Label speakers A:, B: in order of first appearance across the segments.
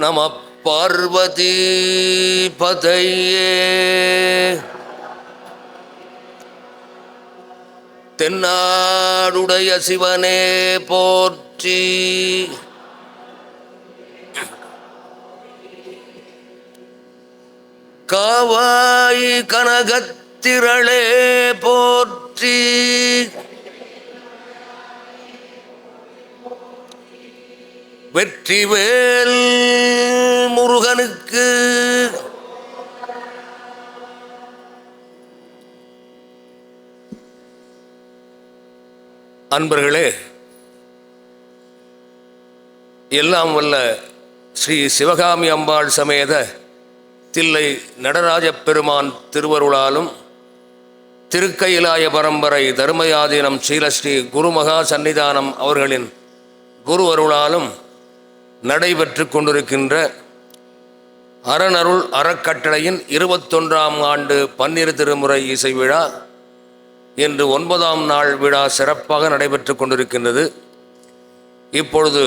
A: நம பார்வதி பதையே. தென்னாடுடைய சிவனே போற்றி, காவாய் கனகத்திரளே போற்றி, வெற்றிவேல் முருகனுக்கு அன்பர்களே, எல்லாம் வல்ல ஸ்ரீ சிவகாமி அம்பாள் சமேத தில்லை நடராஜப் பெருமான் திருவருளாலும் திருக்கயிலாய பரம்பரை தர்மயாதீனம் ஸ்ரீலஸ்ரீ குருமகா சன்னிதானம் அவர்களின் குரு அருளாலும் நடைபெற்று கொண்டிருக்கின்ற அறநருள் அறக்கட்டளையின் 21ஆம் ஆண்டு பன்னிரு திருமுறை இசை விழா இன்று 9ஆம் நாள் விழா சிறப்பாக நடைபெற்று கொண்டிருக்கின்றது. இப்பொழுது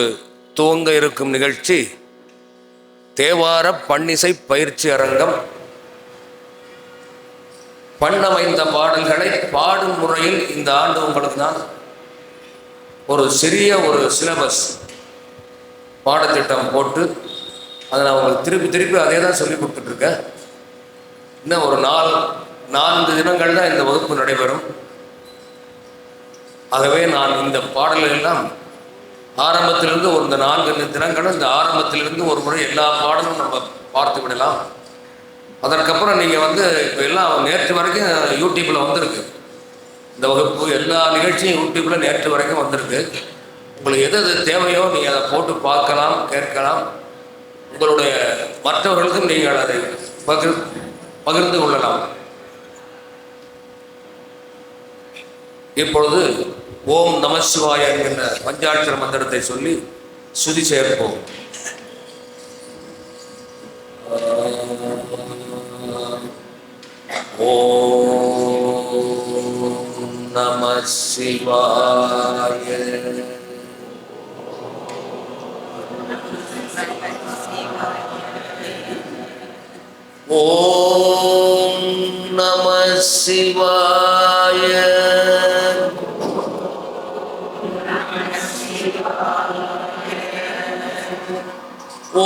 A: துவங்க இருக்கும் நிகழ்ச்சி தேவார பன்னிசை பயிற்சி அரங்கம். பண்ணமைந்த பாடல்களை பாடும் முறையில் இந்த ஆண்டு உங்களுக்கு தான் ஒரு சிறிய சிலபஸ் பாடத்திட்டம் போட்டு அதை நான் உங்களுக்கு திருப்பி அதே தான் சொல்லி கொடுத்துட்ருக்கேன். இன்னும் ஒரு 4 தினங்கள் தான் இந்த வகுப்பு நடைபெறும். ஆகவே நான் இந்த பாடல்கள் எல்லாம் ஆரம்பத்திலிருந்து இந்த 4 தினங்களும் இந்த ஆரம்பத்திலிருந்து ஒரு முறை எல்லா பாடலும் நம்ம பார்த்து விடலாம். அதற்கப்புறம் நீங்கள் இப்போ எல்லாம் நேற்று வரைக்கும் யூடியூப்பில் வந்திருக்கு. இந்த வகுப்பு எல்லா நிகழ்ச்சியும் யூடியூப்பில் நேற்று வரைக்கும் வந்திருக்கு. உங்களுக்கு எது தேவையோ நீங்கள் அதை போட்டு பார்க்கலாம், கேட்கலாம். உங்களுடைய மற்றவர்களுக்கும் நீங்கள் அதை பகிர்ந்து கொள்ளலாம். இப்பொழுது ஓம் நம சிவாய என்ற பஞ்சாட்சர மந்திரத்தை சொல்லி சுதி சேர்ப்போம். ஓம் நம சிவாய. ஓம் நம சிவாய.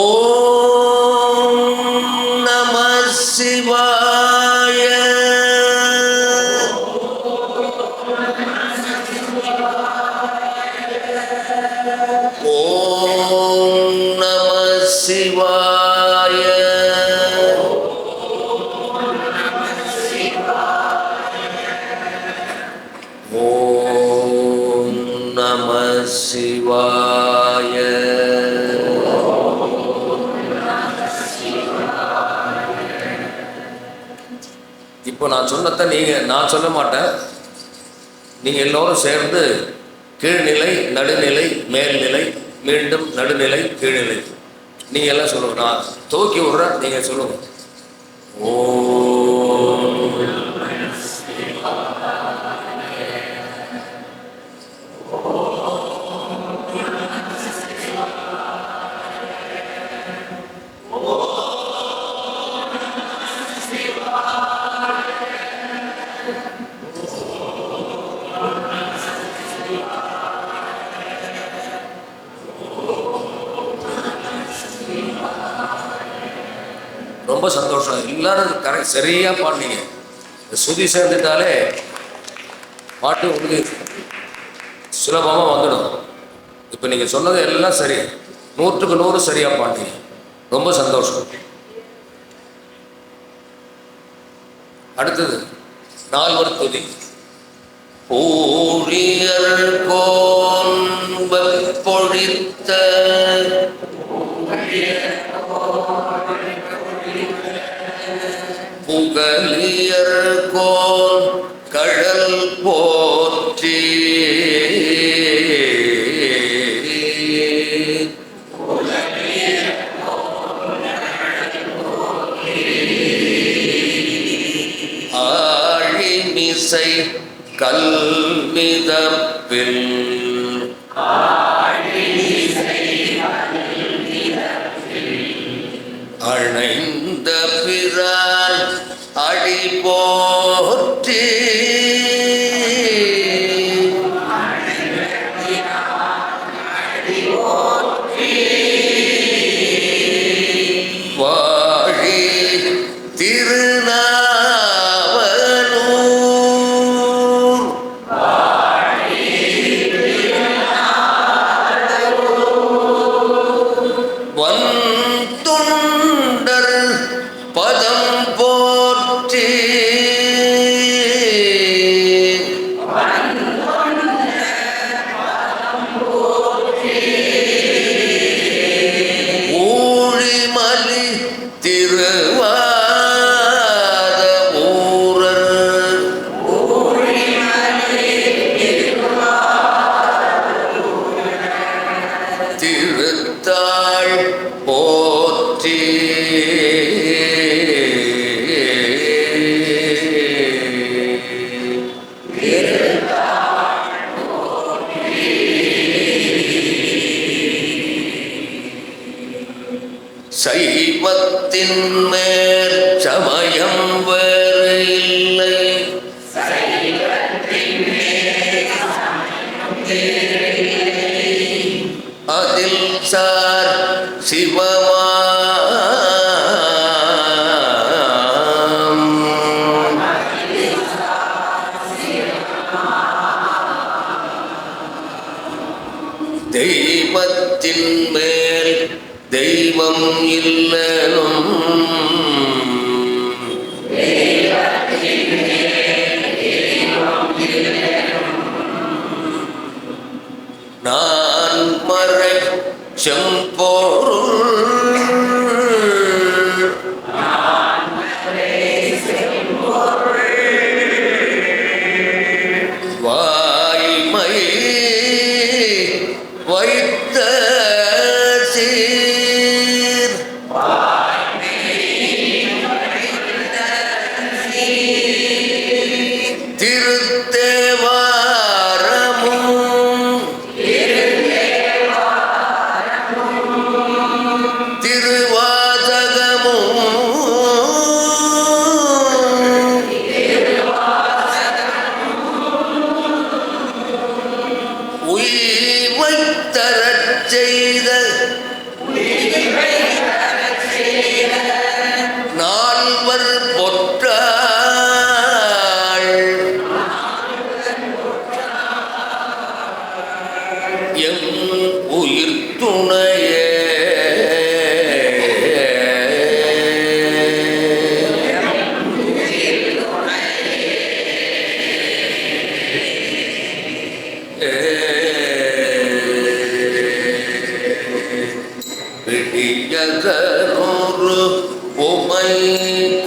A: ஓம் நம சிவாய. ஓம் நம சிவாய. ஓம் நம சிவாய. இப்போ நான் சொன்னதை நான் சொல்ல மாட்டேன். நீங்கள் எல்லோரும் சேர்ந்து கீழ்நிலை, நடுநிலை, மேல்நிலை, மீண்டும் நடுநிலை, கீழ்நிலை நீங்கள் எல்லாம் சொல்லுங்க. நான் தூக்கி விடுறேன், நீங்கள் சொல்லுங்க. ரொம்ப சந்தோஷம். எல்லாரும் கரெக்ட் சரியாக பாடுனீங்க. சுதி சேர்ந்துட்டாலே பாட்டு உங்களுக்கு சுலபமாக வந்துடும். இப்போ நீங்கள் சொன்னது எல்லாம் சரி, 100க்கு 100 சரியாக பாடுனீங்க. ரொம்ப சந்தோஷம். அடுத்தது 4வது துதி. ஊழியர் கோன்பல் பொழித்த புகலியர் கோன் கழல் போற்றி ஆழிமிசை கல்மிதப்பில் பிரான் அடி போற்றி வாழி திருநாவலூர் வந்தொண்டர் பதம் போற்றி ஊழிமலி திருவாத ஊரர் திருத்தாள் போற்றி சைவத்தின் மேற் சமயம் வேறு இல்லை அதில் சார் சிவமாம் தெய்வத்தின் மேல் தெய்வம் இல்லனும் நான் மறை செம்பொருள் வாய்மை வைத்த சீர் திருத்தேவாரமும் திருவாசகமும் உய்வைத்தரச் செய்த நால்வர் பொற்றாள் எம் உயிர் துணையே விடியதனொரு உமை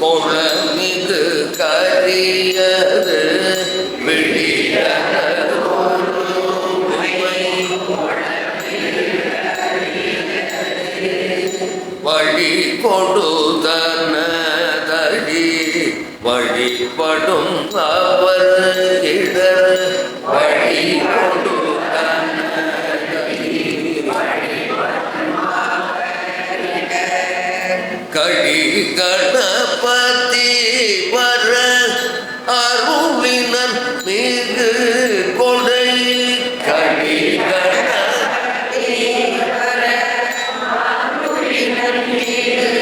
A: கொளமிகு கரியது விடியதனொரு உமை வழி கொடுதனதடி வழிபடும் அவர் இடர் வழி கடி கணபதி வர அருளினன் மிகு கொடை கடி கணபதி வர அருளினன் மிகு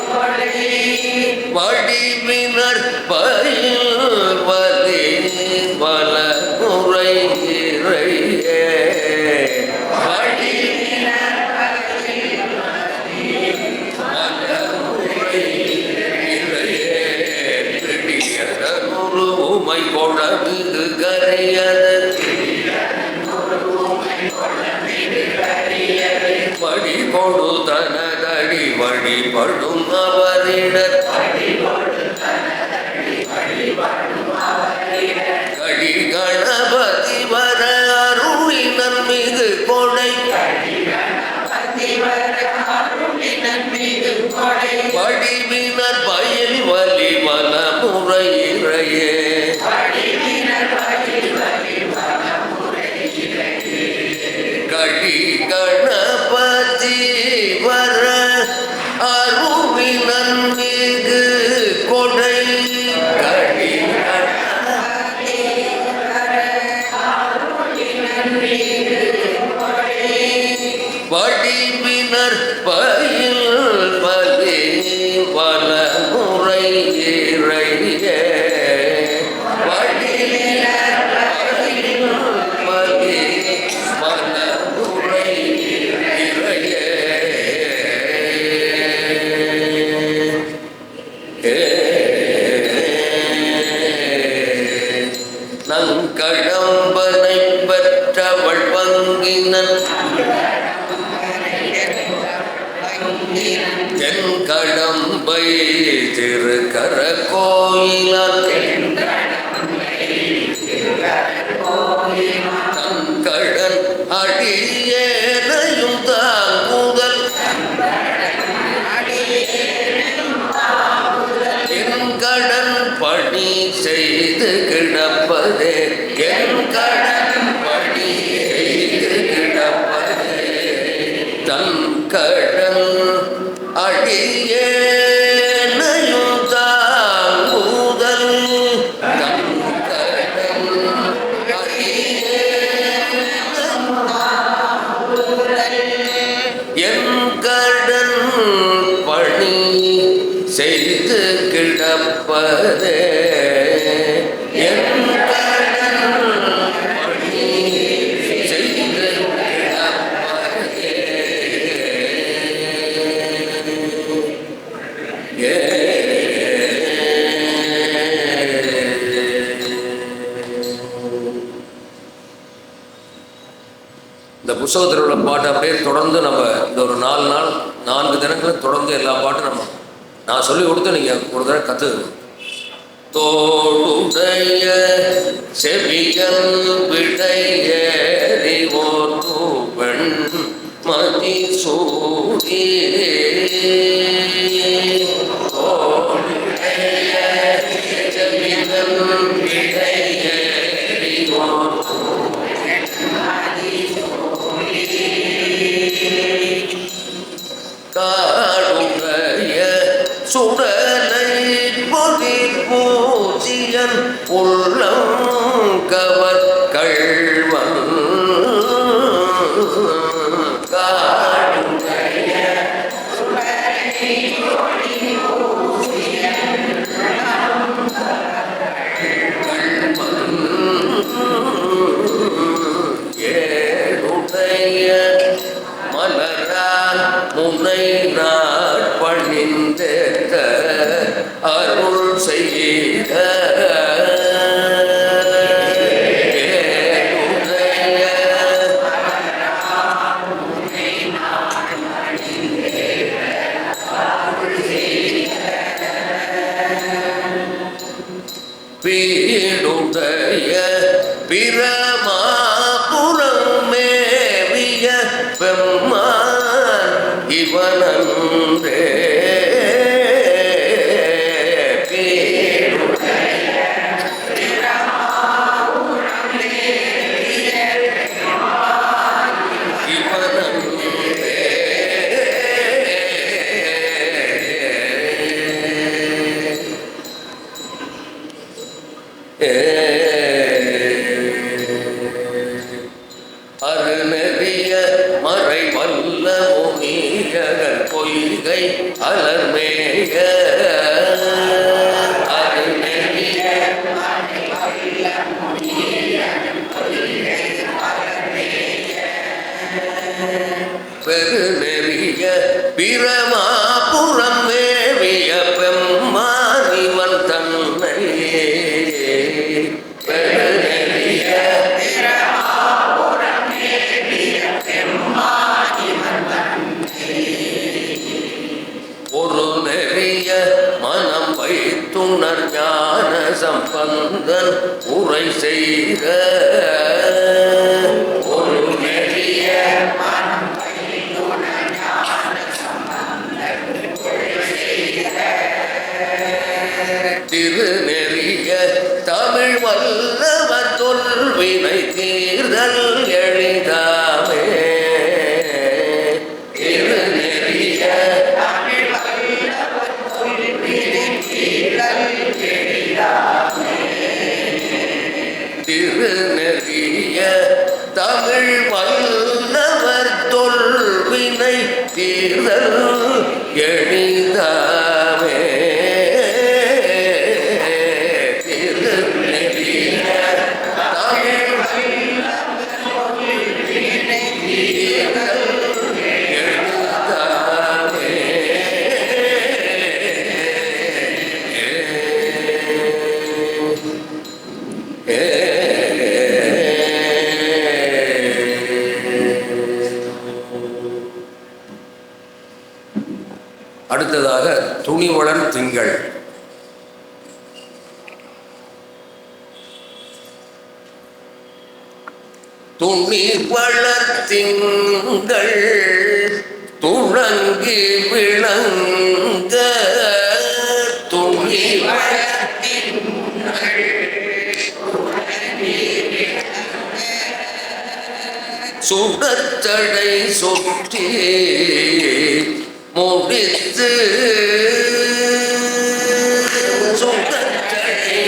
A: கொடை வடிவினர் பயில் வலி வல முறை இறையே உமை கொளமிகு கரையது வழி கொடுதனதடி வழிபடும் அவரிடர் கடி கணபதி வர அருளினன் மிகு கொடை வடிவினர் பயில் வலி வல முறை இறையே கடி கணபதி வர அருளினன் மிகு இறையே நங்கடம்பனை பெற்றவள் வங்கினன் என் கடம்பை திருக்கர கோயிலான் தங்கடன் அடியேனையும் தாங்குதல் என் கடன் பணி செய்து கிடப்பதே என் கடன் பணி செய்து கிடப்பதே தன் கடன் அடியேனையும் தாங்குதல் தன் கடன் என் கடன் பணி செய்து கிடப்பதே என் கடன் பணி செய்து கிடப்பதே இந்த புத்தகத்தில் உள்ள பாட்டு அப்படியே தொடர்ந்து நம்ம இந்த ஒரு 4 தினங்களும் தொடர்ந்து எல்லா பாட்டும் நம்ம நான் சொல்லி கொடுத்து நீங்கள் ஒரு தடவை கற்றுக்கணும். தோளுடைய செவியன் விடையேறி ஓட்டுவன் மதி சூடி தோளுடைய செவியன் விடையேறி காடுடைய சுடலை பொதி பூஜியன் உள்ளம் கவர் கள்வன் காடுடைய கள்வன் ஏழுடைய மலரால் முனை நாட்பணிந்தேத்த அருள் செய்த பீடுடைய பிரமாபுரம் மேவிய பெம்மான் இவனன்றே அருநெறிய மறை வல்ல முனிகள் பொய்கை அலர்மேய அருநெறிய பெருநெறிய பிரமாபுரம் மேவிய பெம்மானிவன் தன்னை பெருநெறிய ஒரு நெறிய மனம் வைத்துணர் ஞான சம்பந்தன் உரை செய்த ஒரு நெறிய திருநெறிய தமிழ் வல்லவர் தொல்வினை தீர்தல் எளிதாமே திருநெறிய திருநெறிய தமிழ் வல்லவர் தொல்வினை தீர்தல் எளிதாமே துணிவளர் திங்கள். துணிவளர் திங்கள் துளங்கி விளங்க துணிவளர் திங்கள் சுடத்தடை சொற்றி முடித்து சுடத்தடை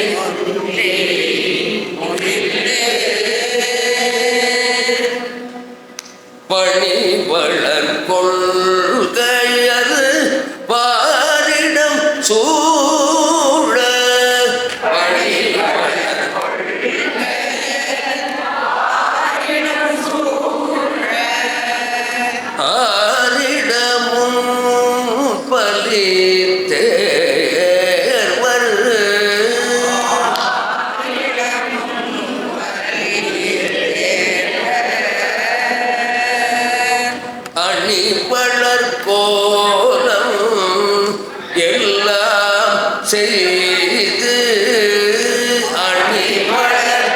A: பணி வளர் கொள்கையது பாரிடம் சூழ பணி ஆரிடமும் பலி தேர்வர் அணி வளர் கோலம் எல்லாம் செய்து அணி வளர்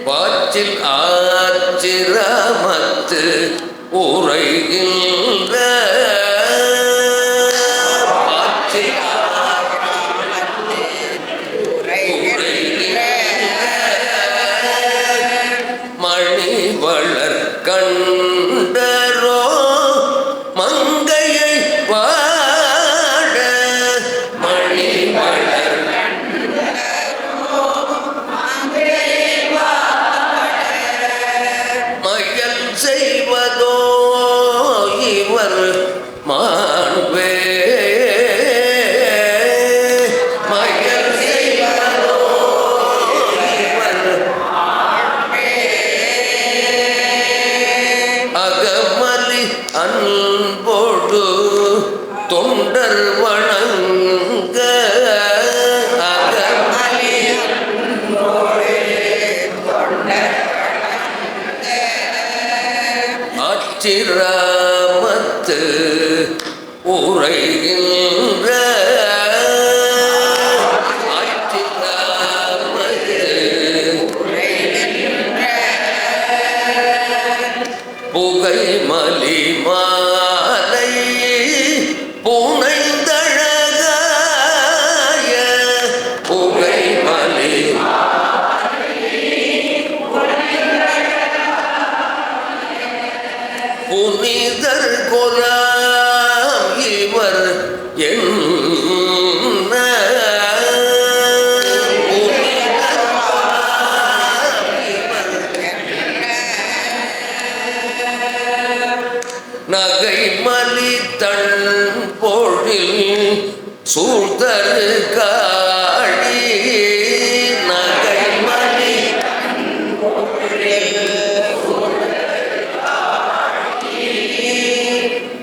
A: பாச்சில் ஆச்சிரமத்து உரைகின்ற பாச்சில் மணி வளர் கண்டரோ மங்கையை பாட மணி வளர் மயல் செய்வதோ இவர் மாண்பே மயல் செய்வதோ இவர் அகமலி அன்போடு தொண்டர் வணங்க அகமலி ஆச்சிரமத்து உரைகின்ற ஆச்சிரமத்து புகை மலி மாலை புனைந்தழகாய புகை மலி புனிதர் கொலாம் இவர் என்ன புனிதர் கொலாம் இவர் நகை மலி தன் பொழில் சூழ்தரு காழி நகை மலி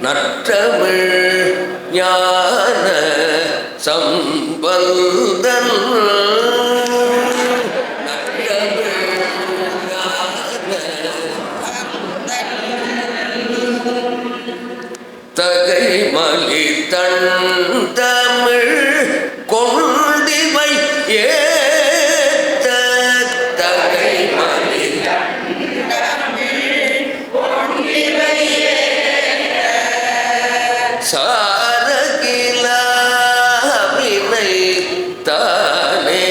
A: நற்றமிழ் ஞான சம்பந்தன் நற்றமிழ் ஞான தகை மலி தன் தமிழ் கொண்டிவை ஏத்த தகை மலி சாரகிலாவினை தானே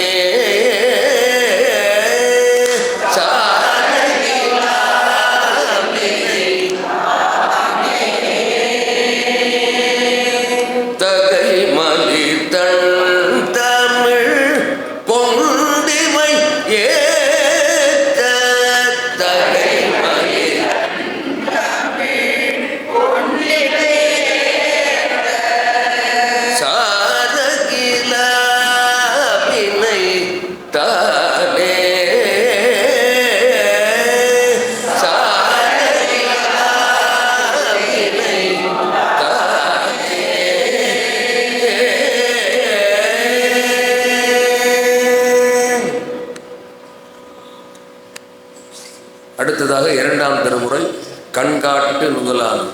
A: சாரகிலாவினை தகை மலி தன் தமிழ் கொண்டிவை ஏத்த தகை மலி கண்காட்டு நுதலானும்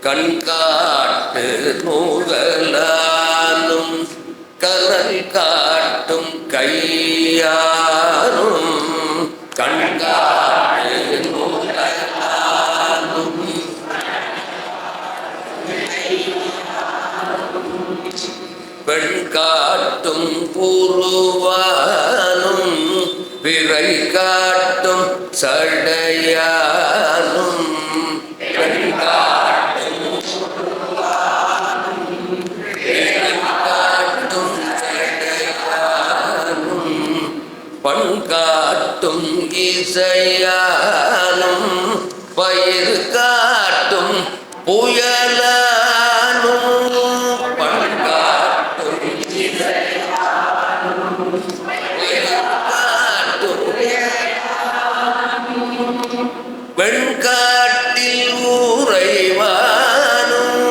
A: கண்காட்டு நுதலானும் கலல் காட்டும் கையாரும் கண்காட்டு நுதலானும் பெண் காட்டும் புருவானும் பிறை காட்டும் சடையானும் பெண் காட்டும் பிறை காட்டும் சடையானும் பண் காட்டும் இசையானும் பயிர் காட்டும் புயலானும் பண் காட்டும் வெண்காட்டில் ஊரைவானும்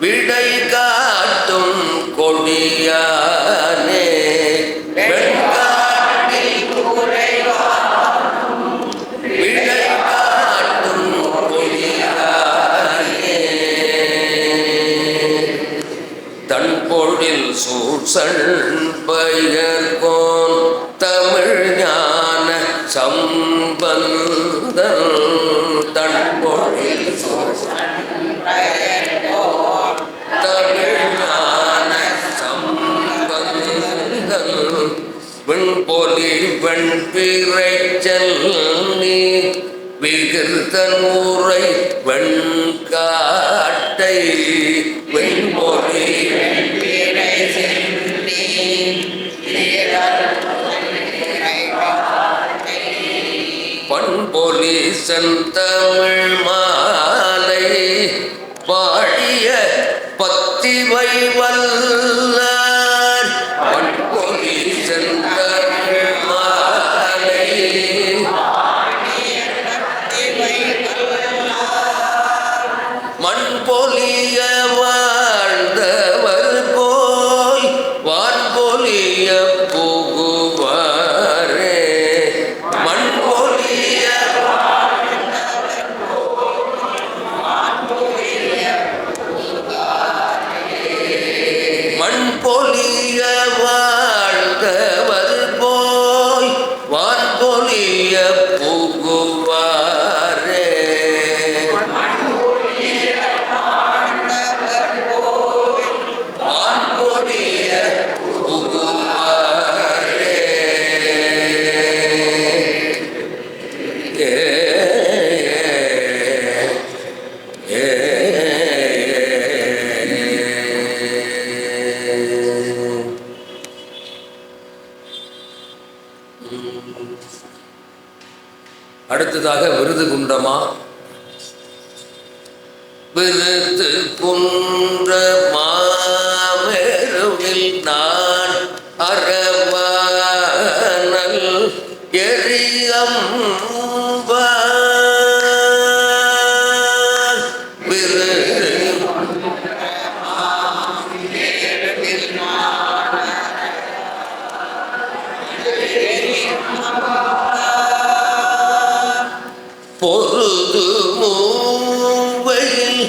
A: விடை காட்டும் கொடியானே வெண்காட்டில் ஊரைவானும் விடை காட்டும் கொடியானே தன் பொழில் சூசன் பெயர்கோன் தமிழ் ஞான சம்பந்தன் தன் பொழில் தமிழ் ஞான சம்பந்தன் வெண்பொலி வெண்பிறை செல்லி விகிர்தன் ஊரை வெண்காட்டை வெண்பொலி பண்பொலி செந்தமிழ் மாலை பாடிய பத்திவை வல்லார் பண்பொலி செந்தமிழ் மாலை மண்பொலிய வாழ்ந்தவர் போய் வான்பொலிய புகுவாரே மண்பொலிய மண்பொலிய வாழ்ந்தவர் போய் வான்பொலிய புகுவாரே வான்பொலிய புகுவாரே அடுத்ததாக விருது குண்டமா விருது குன்ற மாமேருவில் நான் அரவானல் எரியம்பா விருது பொருது மூவையில்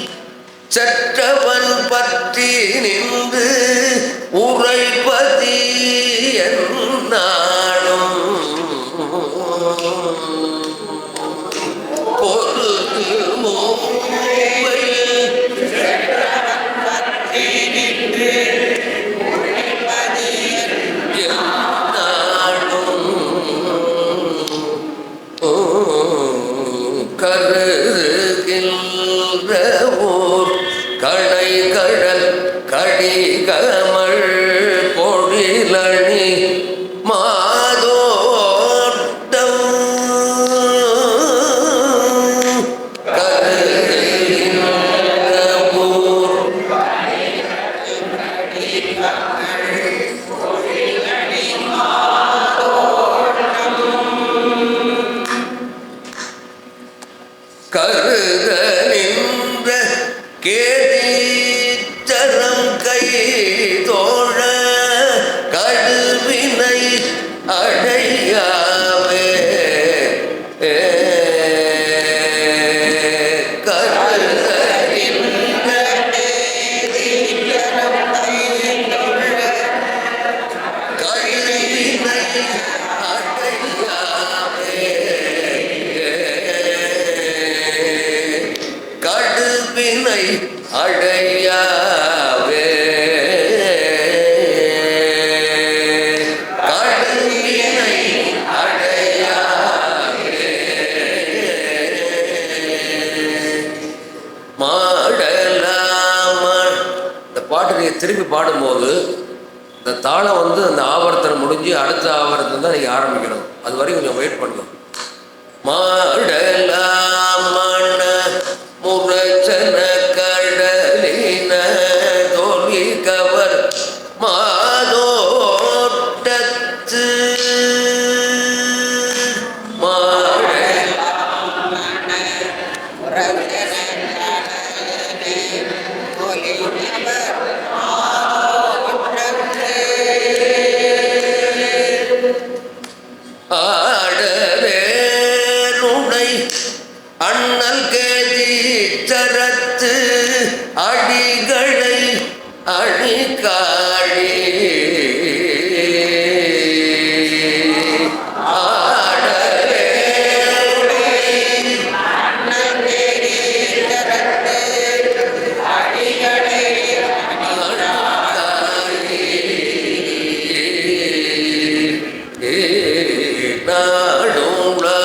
A: சற்றவன் பற்றி நின்று உரைப்பதி என்னாலும் பொருது மூவையில் கருகின்ற ஊர் கடை கடல் கடிகமள் பொழிலணி மாதோட்டம் கருகின்ற ஊர் கருக நின்ற கேதீச்சரம் கை தோழ கடுவினை அடையாவே அடையாவே கடுவினை அடையாவே மாடலாம. இந்த பாட்டு நீங்கள் திருப்பி பாடும்போது இந்த தாளம் வந்து அந்த ஆவர்த்தனம் முடிஞ்சு அடுத்த ஆவர்த்தனம் தான் நீங்கள் ஆரம்பிக்கணும். அது வரைக்கும் கொஞ்சம் வெயிட் பண்ணணும். மாடலாமண முரச்சன கடலின தோல்வி கவர் மாதோட்டத்து ஆடவேருடை அண்ணல் கேதி சரத்து அடிகளை அணிகாழி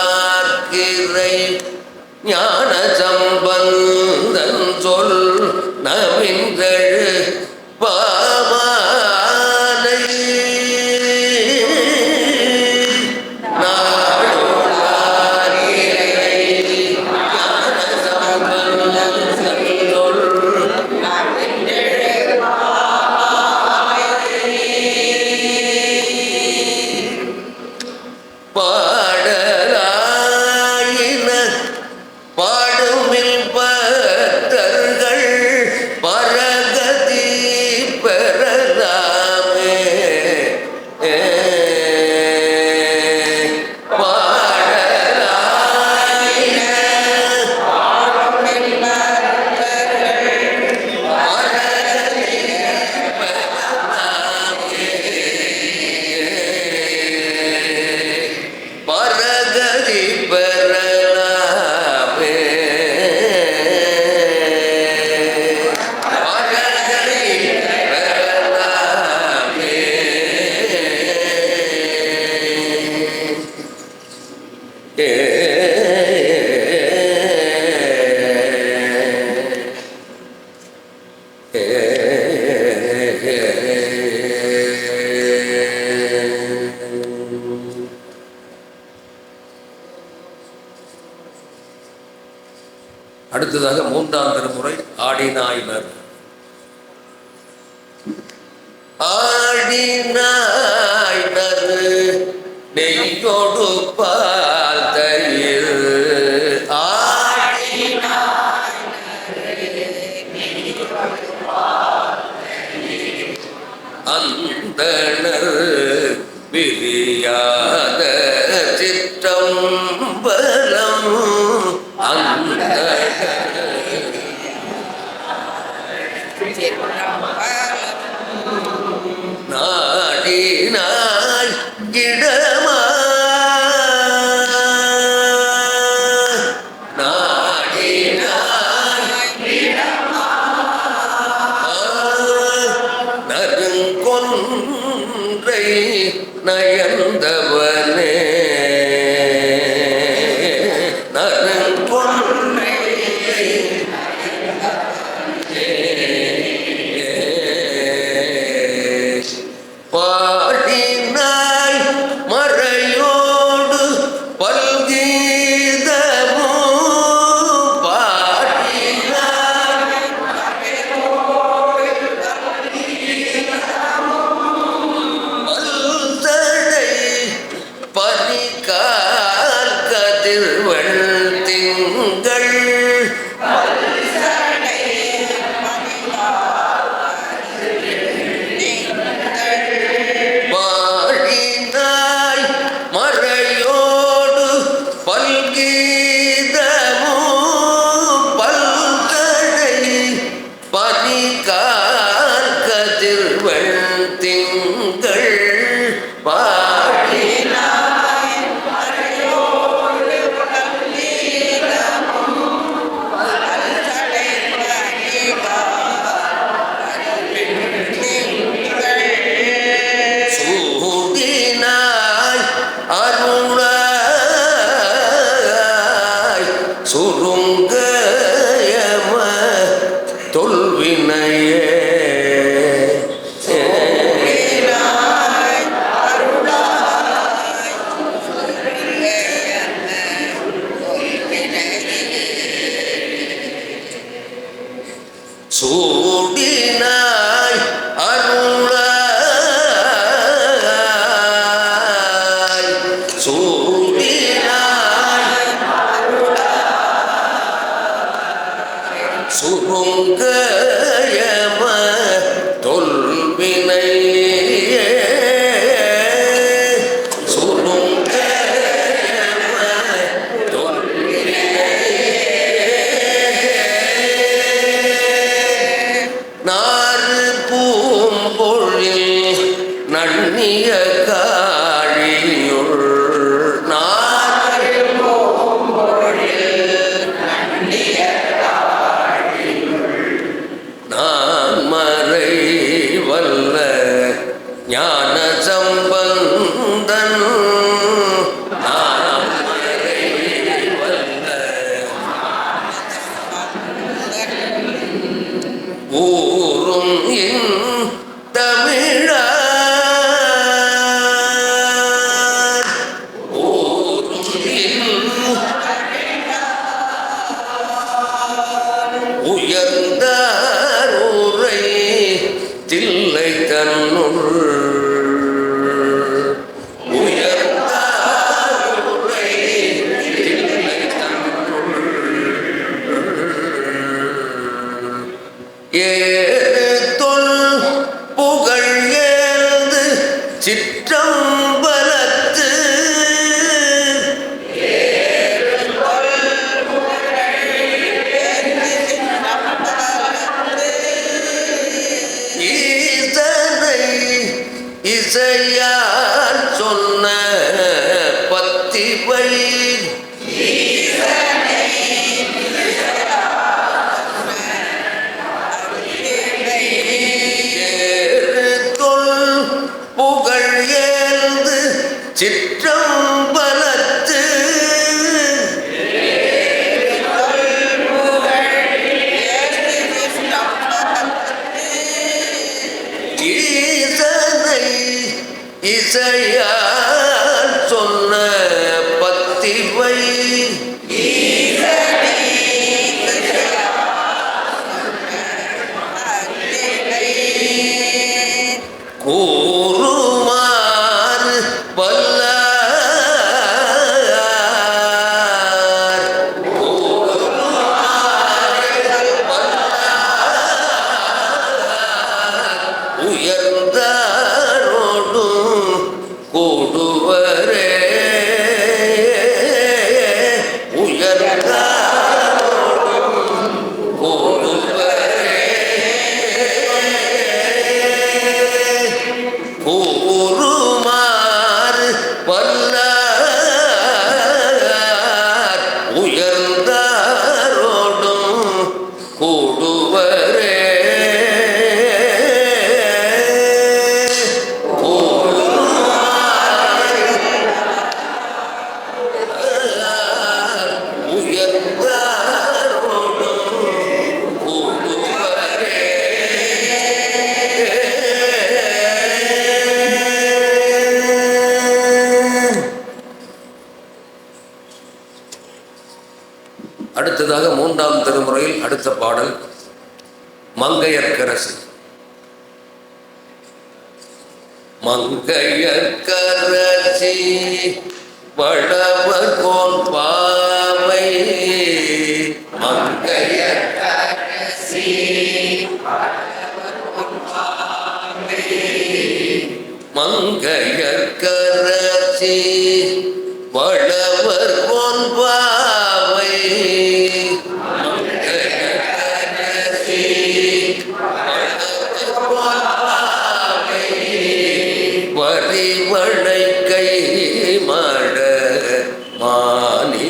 A: நாடுளார்கிறை ஞான சம்பந்தன் சொல் நவிந்தழு பாமாலை நாடுளார்கிறை ஞான சம்பந்தன் சொல் பாடலாயின பாடுமில் பக்தர்கள் பரகதி பெறலாமே பாடலாயின பாடுமில் பக்தர்கள் பரகதி பெறலாமே பரகதி பெறலாமே பரகதி பெறலாமே அடுத்ததாக மூன்றாம் திருமுறை ஆடினாயினர். ஆடினாயினர் நெய்யொடு பால் தயிர் அந்தணர் விரியாத சிற்றம்பலம் நாடினாய் இடமா நருங்கொன்றை நயந்தவனே நருங்கொன்றை பாடினாய் மறையோடு பல்கீதமோ பாடினாய் பல்தடை சூடினாய் அருளாய் சூடினாய் சுருங்கயம தொல்வினை நன்னிய காழியுள் நான் மறை வல்ல ஞான சம்பந்தன் நான் மறை வல்ல ஊரும் இன் தமிழா உயர்ந்தாரூரை தில்லை தன்னுள் உயர்ந்தாரூரை தில்லை தன்னுள் ஏதொல் புகழ் ஏந்து சிற்றம்பலத்து இசையால் சொன்ன பத்திவை தொல் புகழ் ஏந்து சிற்றம்பலத்து இசையால் சொன்ன பத்திவை கூறுமாறு வல்லார் உயர்ந்தாரோடும் கூடுவரே உயர்ந்தாரோடும் கூடுவரே கூறுமாறு வல்லார் உயர்ந்தாரோடும் கூடுவரே அடுத்ததாக மூன்றாம் திருமுறையில் அடுத்த பாடல் மங்கையர்க்கரசி. மங்கையர்க்கரசி வளவர் கோன் பாவை மங்கையர்க்கரசி மங்கையர்க்கரசி வளவர் கோன் பாவை மங்கையர்க்கரசி வரிவளை கை மட மானி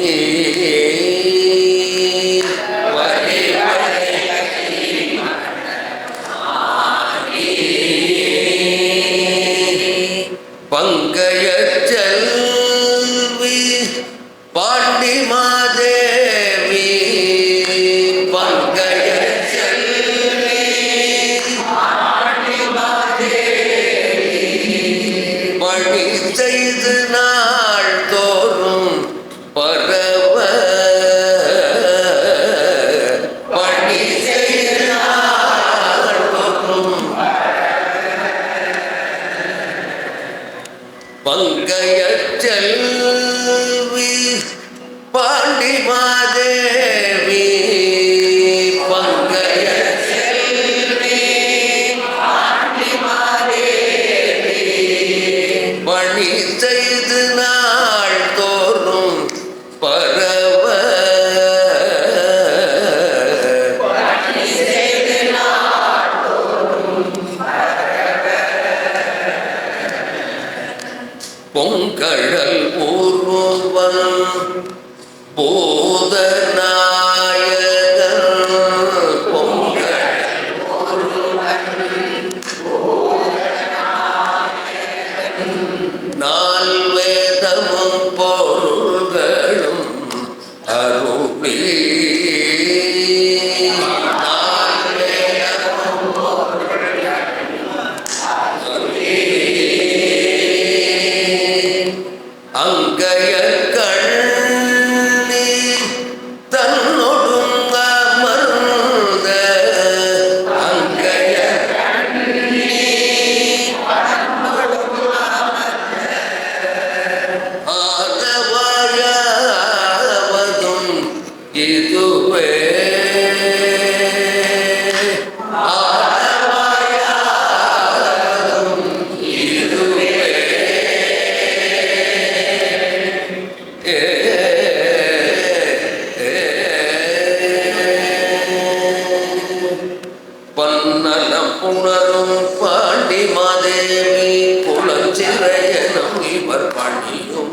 A: பன்னலம் புணரும் பாண்டி மாதேவி குலச்சிறையனும் இவர் பணியும்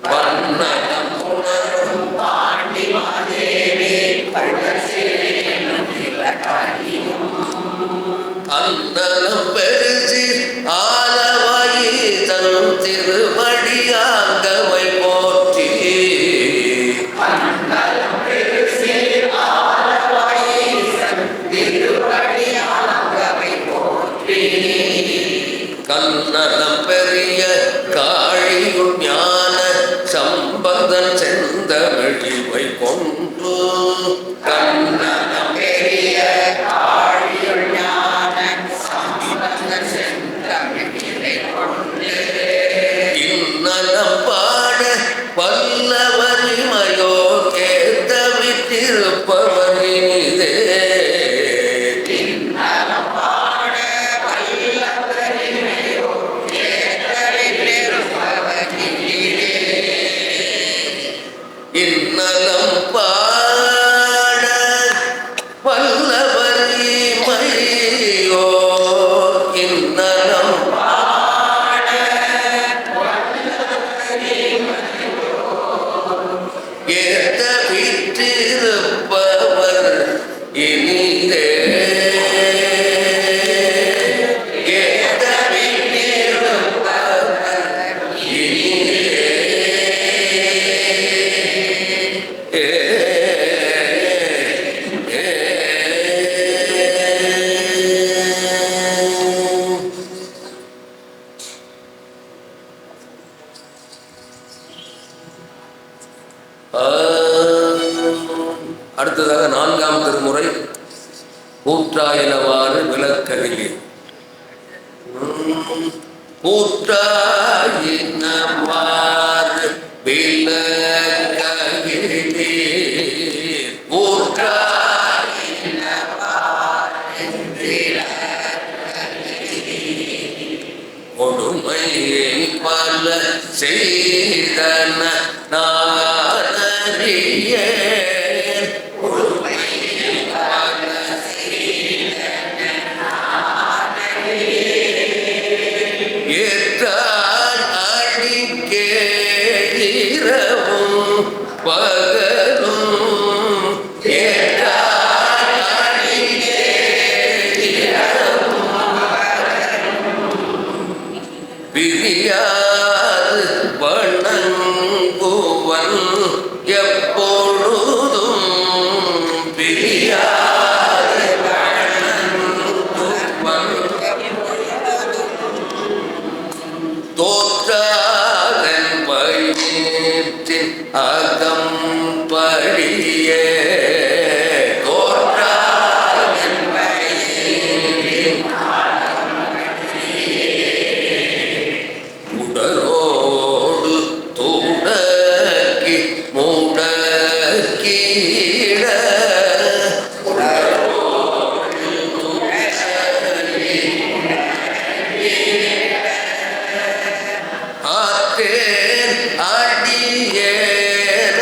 A: பன்னலம் புணரும் பாண்டி மாதேவி குலச்சிறையனும் இவர் பணியும் அன்னலம் பெருசி ஆலவாயி தன் திருவடியாங்கவை போற்றி கன்னலம் பெரிய காழியுள் ஞான சம்பந்தன் செந்தமிழிவை கொண்டு கன்னலம் பெரிய காழியுள் ஞான சம்பந்தன் செந்தமிழிவை கொண்டு இன்னலம் பாட பல்லவரிமையோ கேட்டவிட்டிருப்பவரினிதே இன்னலம் பாட பல்லவரிமையோ இன்னலம் பாட ஏத்த விட்டிருப்பவர் இனிதே ஏத்த விட்டிருப்பவர் இனிதே அடுத்ததாக 4ஆம் திருமுறை கூற்றாயினவாறு விளக்கவில்லை. கூற்றாயினவாறு விளக்கவில்லை கொடுமையை பல செய்தன நானறிய ஏற்றார் அடிக்கே இரவும் பகலும் ஏற்றார் அடிக்கே இரவும் பிரியாது வணங்குவன் எப்பொழுதும் பிரியாது வணங்குவன் தோற்றாதன் வயிற்றின் அகம்படியே தோற்றாதன் வயிற்றின் உடலோடு தூடக்கி மூடக்கீட ஆற்றேன் அடியே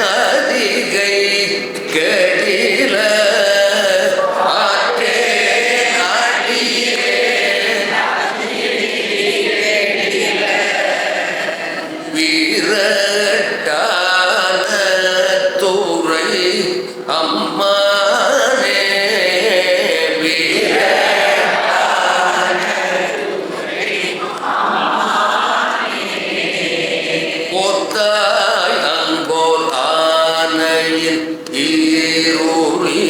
A: அதிகை கெடில ஆற்றேன் அடியே வீரட்டான துறை அம்மானே போத்தாய் அங்கோல் ஆனையின் ஈரூரி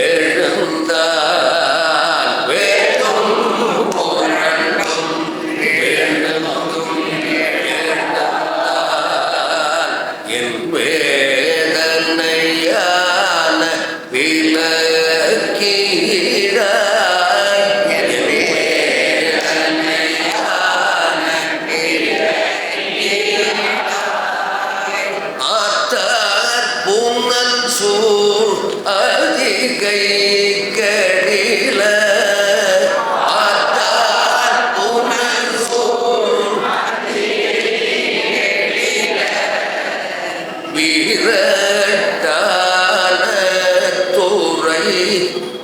A: எழுந்தால் வேதம் புரண்டும் வேதமும் எழுந்தால் என் வேதனையான விலக்கீராய் என் வேதனையான ஆத்தார் புனல் சூழ் அதிகை கடில ஆத்தார் புனல் சூழ் வீரட்டான துறை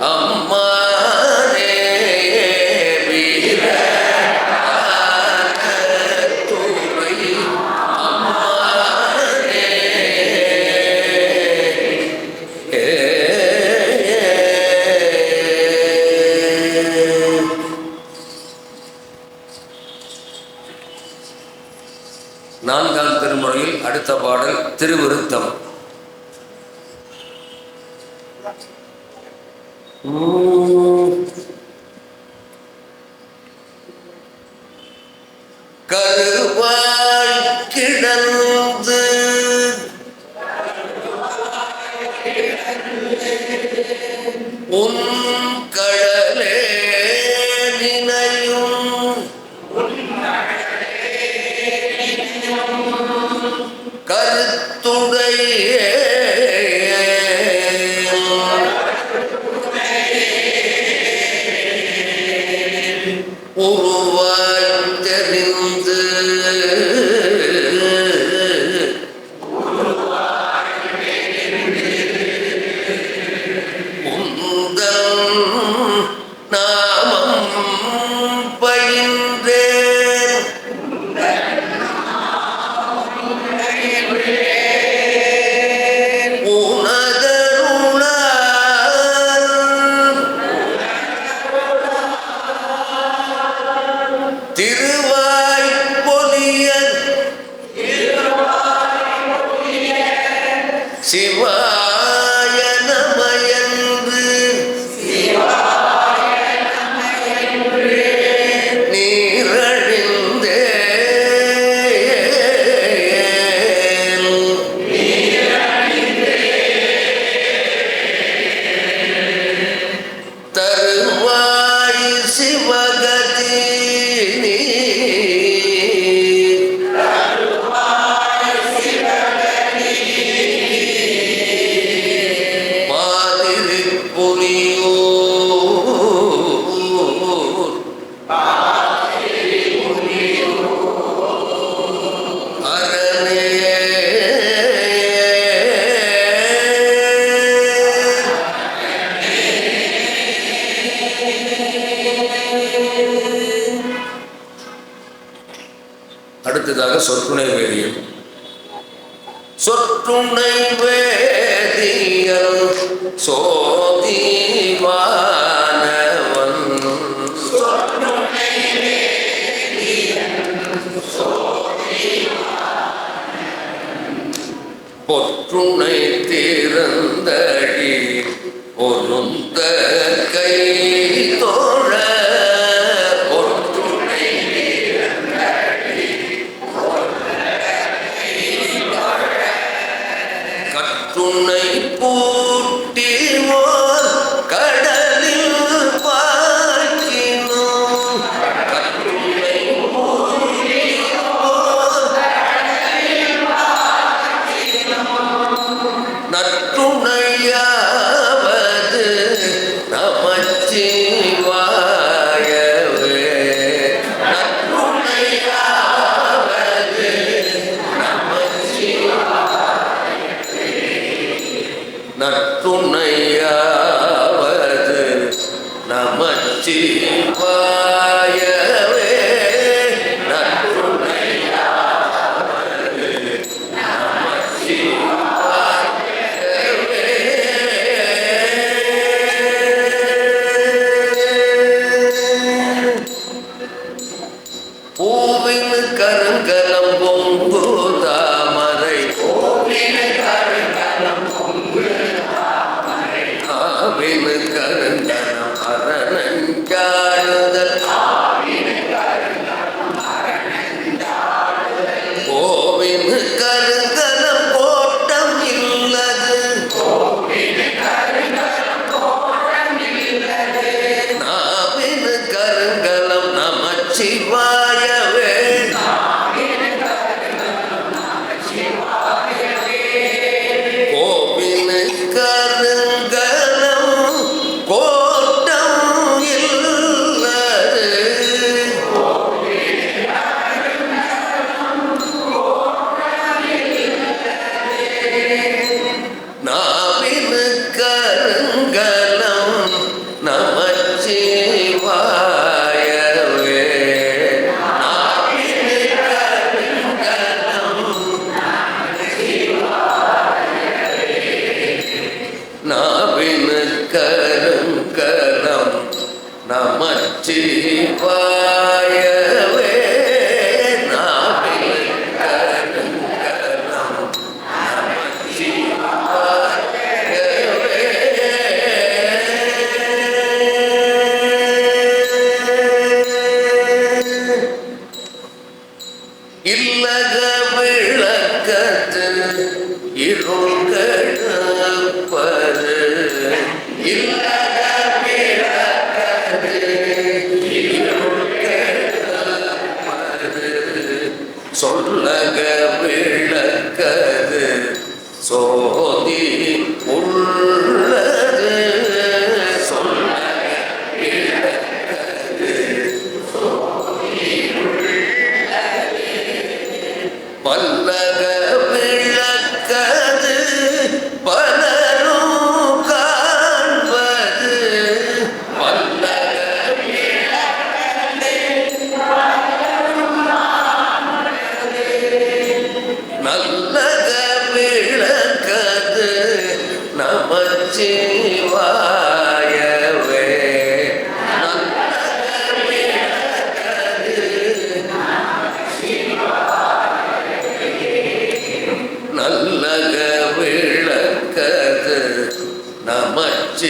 A: அம்மானே வீரட்டான துறை அம்மானே நான்காம் திருமுறையில் அடுத்த பாடல் திருவிருத்தம். கருவாய் கிடந்து உன் கடலே நினையும் கருத்துடைய உருவாய் தெரிந்து உந்தன் நாமம் பயின்றேன் திருவாய் பொலிய சிவாய நமயன்று நீரழிந்தே தருவாய் சிவகதி மாதிரி புலியூர் அரணே அடுத்ததாக சொற்றுணை வேதியம். சொற்றுணை வேதியல் சோதிவானவன் பொற்றுணை திறந்தடி பொருந்த கை தோழ பொற்றுணை கற்றுணை பூட்டிவோர் கடலில் பாய்க்கினோம் கற்றுணை நற்றுணையாவது நமச்சிவாயவே நற்றுணையாவது நற்றுணையாவது நமச்சிவாயவே நற்றுணையாவது நமச்சிவாயவே பூவின் கருங்கலம் பொங்கு தாமரை பூவின் கருங்கலம் பொங்கு தாமரை ஆவினு கருங்கலம் அரணஞ்சாடுதல் கோவினு கருங்கலம் கோட்டம் இல்லது நாவினு கருங்கலம் நமச்சிவாயவே கோவினு கருங்கலம் கோட்டம் இல்லது நாவினு கருங்கலம் நமச்சிவாயவே நாவினு கருங்கலம் நாவினு கருங்கலம் நமச்சிவாயவே நாவினு கருங்கலம் இல்லக விளக்கத்து இருள்கடப்பது இல்லக விளக்கத்து இருள்கடப்பது சொல்லக விளக்கது சோதி உள்ளது சொல்லக விளக்கது பல்லக விளக்கது பலரும் காண்பது பல்லக நல்லக விளக்கது நமச்சிவாயவே நல்லக விளக்கது நமச்சிவாயவே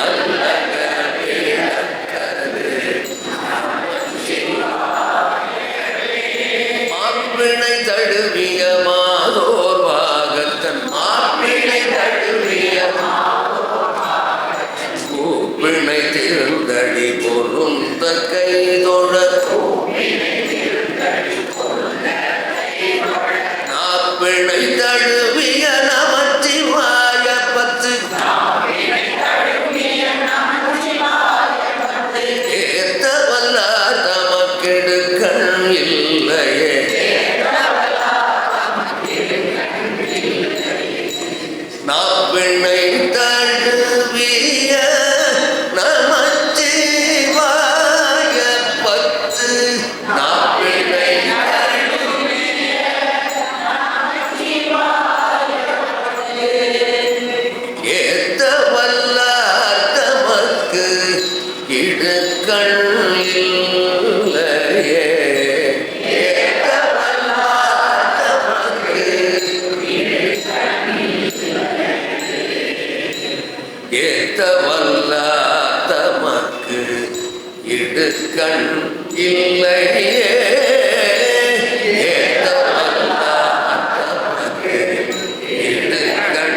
A: நல்லக விளக்கது மாப்பிணை தழுவிய மாதோர் பாகத்தன் மாப்பிணை தழுவிய கூப்பிணை திருந்தடி பொருந்த கைதொழ நாப்பிணை தழுவிய நமச்சிவாய பத்து ஏத்த வல்லார் தமக்கெடுக்கண் இல்லையே நாப்பிணை தழுவிய நமச்சிவாய பத்து நாப்பிணை ஏத்த வல்லார் தமக்கு இடுக்கண் இல்லையே ஏத்த வல்லார் தமக்கு ஏத்த வல்லார் தமக்கு இடுக்கண் இல்லையே ஏத்த வல்லார் தமக்கு இடுக்கண்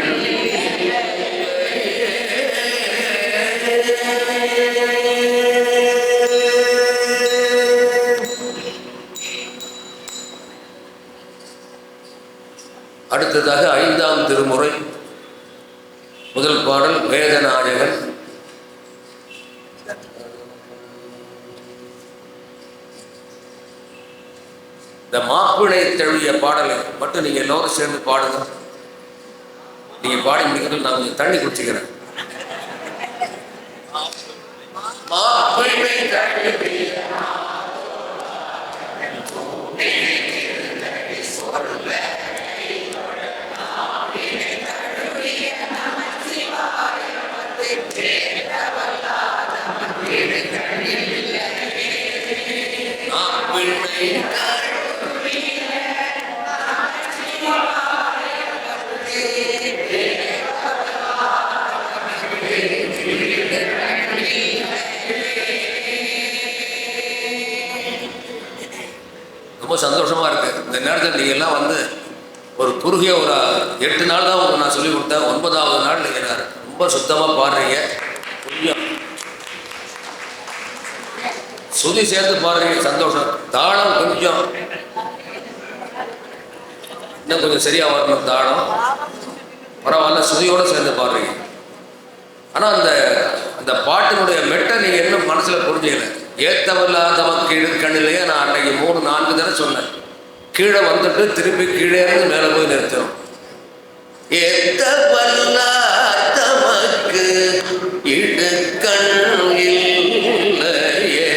A: அடுத்ததாக 5ஆம் திருமுறை முதல் பாடல் வேதநாயகன். இந்த மாப்பிணை தழுவிய பாடலை மட்டும் நீங்க எல்லோரும் சேர்ந்து பாடுங்க. நீங்க பாடி முடிக்கிறது நான் கொஞ்சம் தண்ணி குடிச்சுக்கிறேன். மாப்பிணை தழுவிய சந்தோஷமாக இருக்குது. இந்த நேரத்தில் நீங்கள் எல்லாம் வந்து ஒரு குறுகிய ஒரு 8 நாள் தான் உங்களுக்கு நான் சொல்லிக் கொடுத்தேன். 9வது நாள் நீங்கள் ரொம்ப சுத்தமாக பாடுறீங்க. கொஞ்சம் சுதி சேர்ந்து பாடுறீங்க, சந்தோஷம். தாளம் கொஞ்சம் இன்னும் கொஞ்சம் சரியாக வரணும். தாளம் பரவாயில்ல, சுதியோடு சேர்ந்து பாடுறீங்க. ஆனால் அந்த பாட்டினுடைய மெட்டை நீங்கள் இன்னும் மனசில் புரிஞ்சுக்கல. ஏத்தமில்லாதவன் இழுக்கண்ணிலேயே நான் அன்றைக்கு 3-4 தடவை சொன்னேன். கீழே வந்துட்டு திருப்பி கீழே இருந்து மேலே போய் நிறுத்தணும். ஏத்தமில்லாதவனுக்கு இழுக்கண் இல்லையே,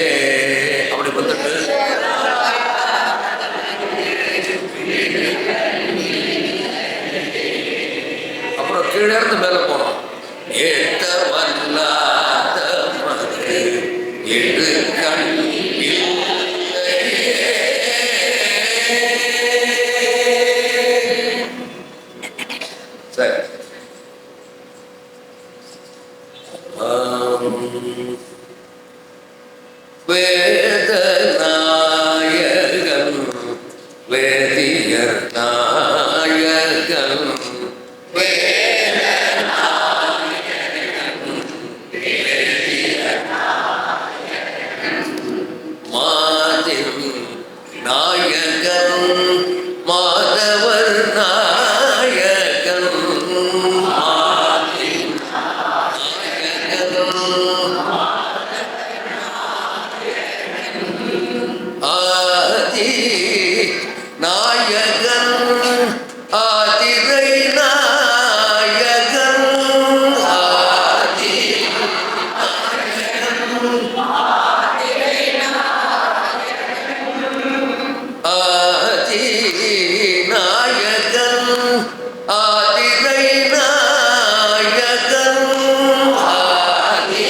A: அப்படி வந்துட்டு அப்புறம் கீழே இருந்து மேலே போனோம். ஏத்தமில்லாதவனுக்கு இழுக்கண் சரி. வேதநாயகன் வேதியர் நாயகன் மாதின் நாயகன் மாதவர் நாயகன் ஆதி நாயகன் ஆதிரை நாயகன் ஆதி ஆதி நாயகன் ஆதிரை நாயகன் ஆதி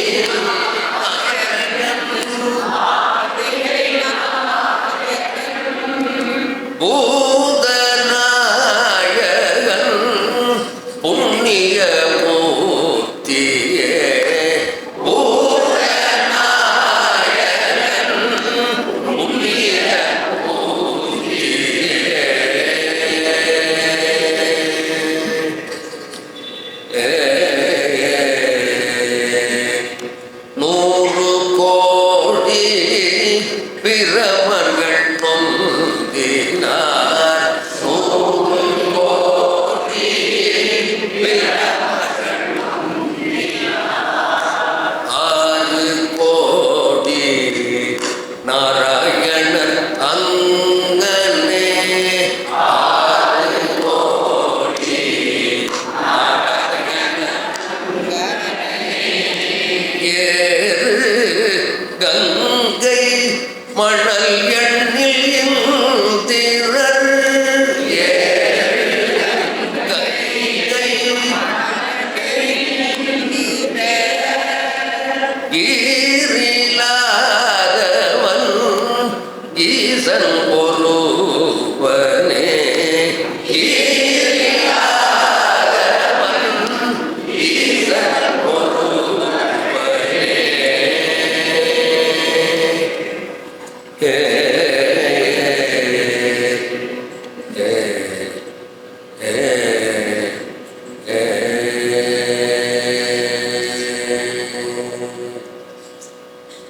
A: பூதநாயகன் புண்ணிய மூர்த்தியே பூதநாயகன் புண்ணிய நூறு கோடி பிரமர்கள் நொந்தினார். 100 கோடி பிரமர்கள் 6 கோடி நாராயணர் அங்கனே 6 கோடி ஏறு கங்கை மணல் எண்ணில் இந்திரர் ஏறு கங்கை ஈரில்லாதவன் ஈசன் ஒருவனே ஈரில்லாதவன் ஈசன் ஒருவனே.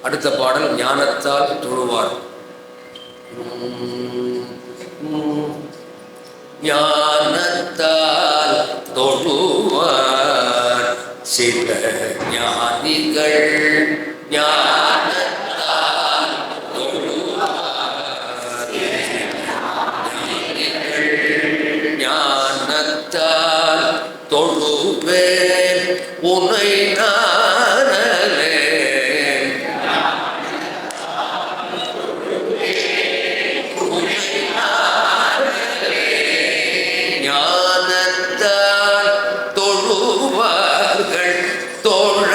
A: அடுத்த பாடல் ஞானத்தால் தொழுவார். ஞானத்தால் தொழுவார் சில ஞானிகள் ஞானத்தால் தொழுவார் ஞானத்தால் தொழுவேன் உனை நானலே ஞானத்தால் தொழுவார்கள் தோழ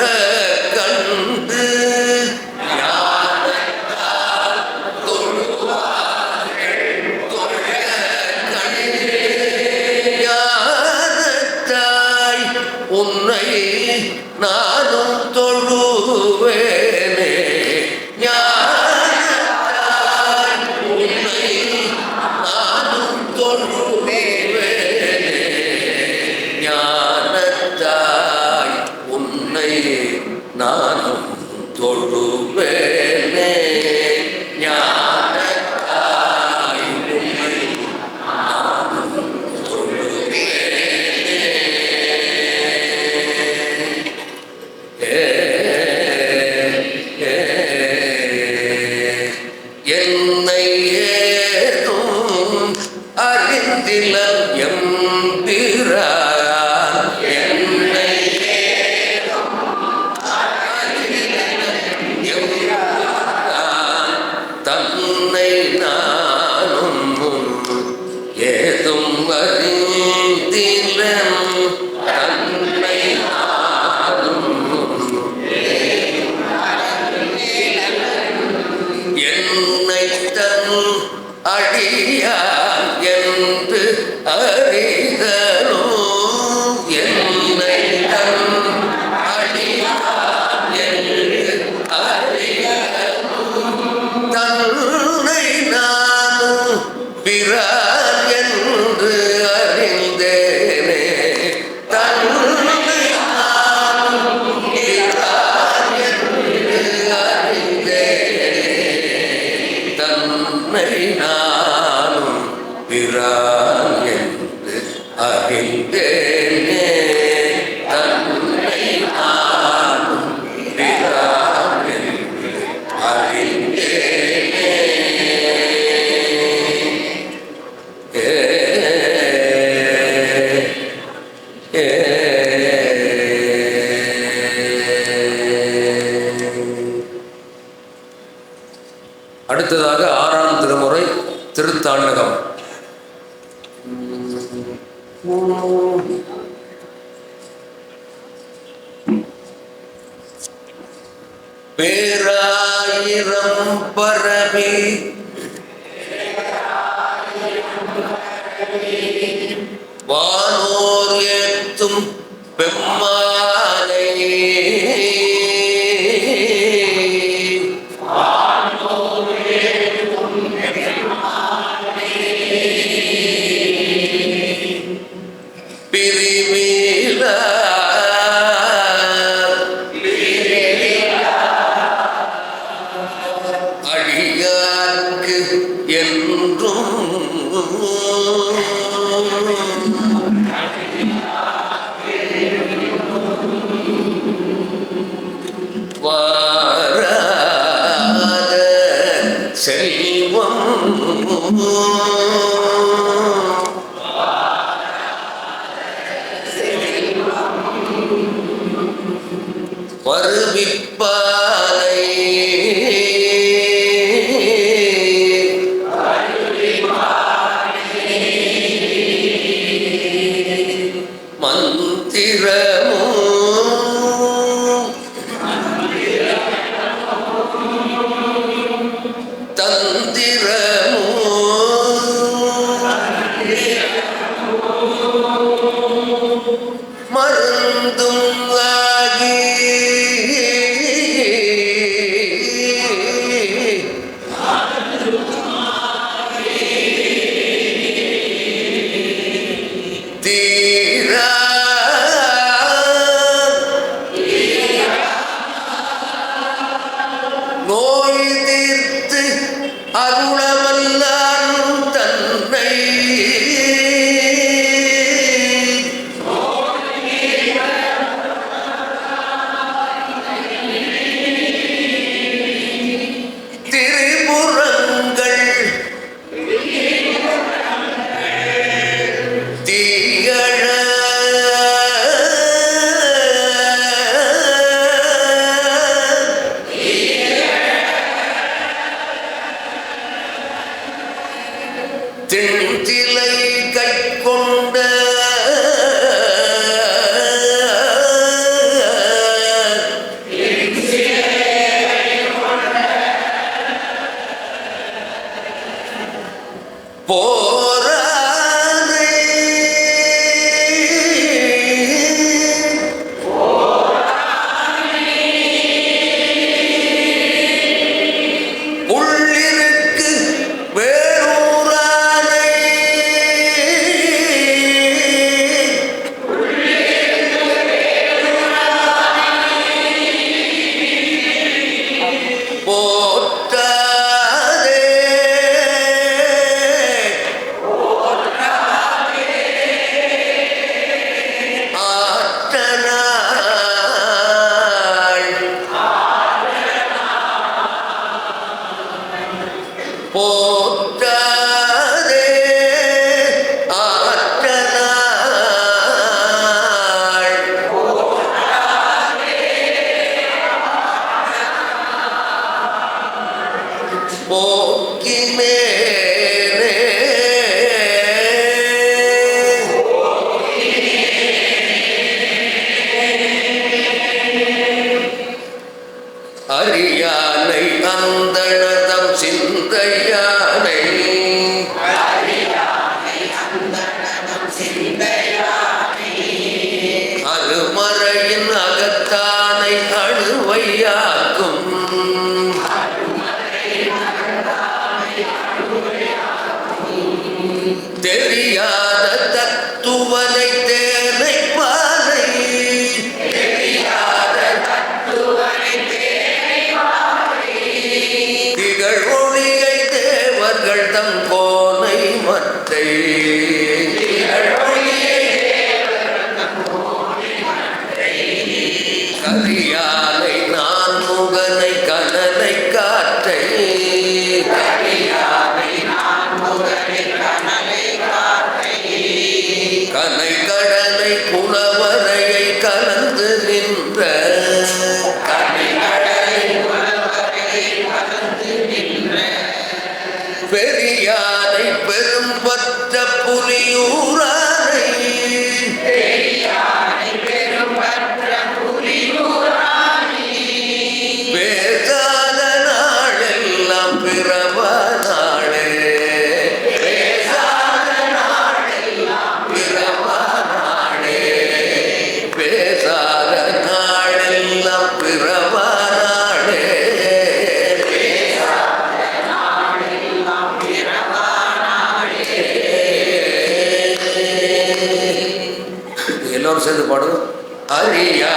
A: கண்டு ஞானத்தால் தொழுவார்கள் தோழ கண்டு ஞானத்தாய் உன்னை நானும் தொழுவேனே ஞானத்தாய் உன்னை நானும் தொழுவேனே ஞானத்தாய் உம்மை நானும் தொழுவேனே. என்னை ஏதும் அறிந்திலன் எம்பிரான் என்னை தன்னை நானும் ஏதும் அறிந்திலன் தன்னை நானும் என்னை தன் அடியான் என்று அறிதலோ என்னை தன் அடியான் என்று அறிதலோ தன்னை நானும் பிறான் என்று அறிந்தேனே தன்னை நானும் பிறான் என்று அறிந்தேனே தன்னை நானும் பிறான் என்று அறிந்தேனே தன்னை நானும் பிறான் என்று அறிந்தேனே. அடுத்ததாக 6ஆம் திருமுறை திருத்தாண்டகம். பேராயிரம் பரவி வானோர் ஏத்தும் பெம்மானை பிரிவீலா அடியார்க்கு என்றும் வாராத செல்வம் வருவிப்பானை மந்திரமோ தந்திரமோ மருந்தும் ஆகி தீரா நோய் தீர்த்து அருளவல்லான் தன்னை அரியானை அந்தணதம் சிந்தையானை அருமறையின் அகத்தானை அணுவையாக்கும் தெரியாத தத்துவனை தேனை பானை திகழ் ஒளியை தேவர்கள் தம் கோனை மற்றை கரியாலை நான் முகனை கனலை காற்றை கனை கடலை புலவரையை கலந்து நின்ற பெரியானை பெரும்பற்ற புலியூரானை பேசாத நாளெல்லாம் பிறவ நாளே பேசாத நாளெல்லாம் பிறவ நாளே எல்லோரும் சேர்ந்து பாடும். அரியா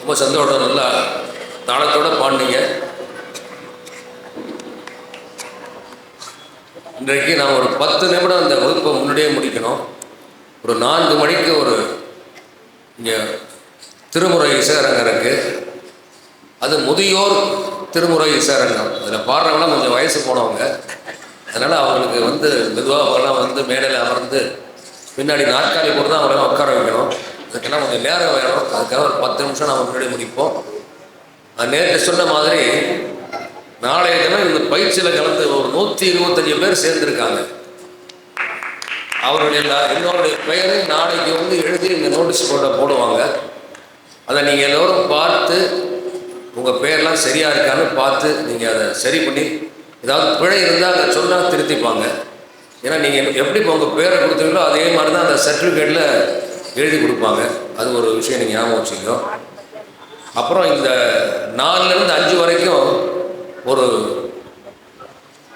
A: ரொம்ப சந்தோஷம். நல்லா தாளத்தோட பாண்டிங்க. இன்றைக்கு நான் ஒரு 10 நிமிடம் இந்த வகுப்பை முன்னாடியே முடிக்கணும். ஒரு 4 மணிக்கு ஒரு இங்கே திருமுறை இசையரங்கம் இருக்குது. அது முதியோர் திருமுறை இசையரங்கம். அதில் பாடுறவங்களாம் கொஞ்சம் வயசு போனவங்க. அதனால் அவங்களுக்கு வந்து மெதுவாக அவங்களாம் வந்து மேடையில் அமர்ந்து பின்னாடி நாற்காலி போட்டு தான் அவங்களாம் உட்கார வைக்கணும். அதுக்கெல்லாம் கொஞ்சம் நேரம் வேணும். அதுக்காக ஒரு 10 நிமிஷம் நம்ம முன்னாடி முடிப்போம். நேற்று சொன்ன மாதிரி நாளைய தினம் இந்த பயிற்சியில் கலந்து ஒரு 125 பேர் சேர்ந்துருக்காங்க. அவருடைய என்னோடைய பெயரை நாளைக்கு வந்து எழுதி இந்த நோட்டீஸ் போடுவாங்க. அதை நீங்கள் எல்லோரும் பார்த்து உங்கள் பெயர்லாம் சரியாக இருக்கான்னு பார்த்து நீங்கள் அதை சரி பண்ணி ஏதாவது பிழை இருந்தால் அதை சொன்னால் திருத்திப்பாங்க. ஏன்னா நீங்கள் எப்படி உங்கள் பேரை கொடுத்தீங்களோ அதே மாதிரி தான் அந்த சர்டிஃபிகேட்டில் எழுதி கொடுப்பாங்க. அது ஒரு விஷயம் நீங்கள் ஞாபகம் வச்சுக்கணும். அப்புறம் இந்த 4லேருந்து 5 வரைக்கும் ஒரு